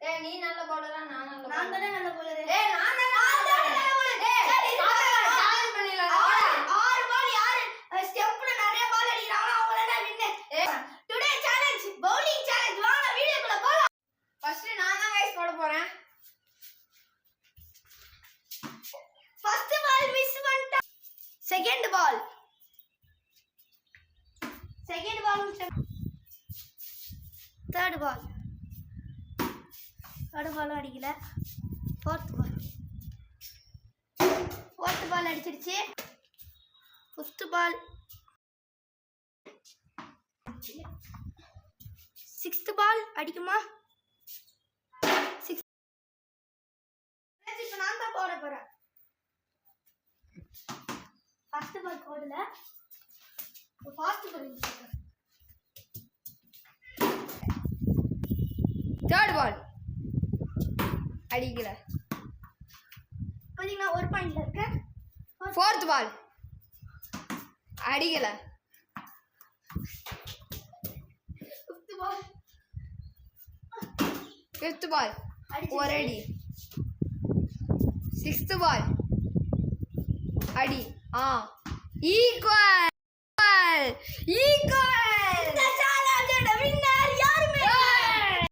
ஏய் நீ நல்ல பவுலரா நான் நல்ல நான் தானே நல்ல பவுலர். ஏய் நான் தானே நல்ல பவுலர். ஏய் சேலஞ்ச் பண்ணிடலாம். 6 பால் யாரு ஸ்டெப்ல நிறைய பால் அடிக்கறாங்களோ அவங்க தான் win. Today challenge bowling challenge. வாங்க வீடியோக்குள்ள போலாம். ஃபர்ஸ்ட் நான் தான் गाइस போட போறேன். ஃபர்ஸ்ட் பால் மிஸ் பண்ணிட்டா. செகண்ட் பால் தேர்ட் பால் அடிக்கல. ஃபோர்த் பால் அடிச்சிருச்சு. ஃபிஃப்த் பால், சிக்ஸ்த் பால் அடிக்குமா? இப்போ நான் தான் போட போறேன். ஃபர்ஸ்ட் பால் போடல, ஃபாஸ்ட் பால். தேர்ட் பால் அடிக்கல. பாத்தீங்கன்னா ஒரு பாயிண்ட்ல இருக்கு. ஃபோர்த் பால் அடிக்கல. ஃபிஃப்த் பால் ஒரு அடி. சிக்ஸ்த் பால் அடி. ஈக்குவல்.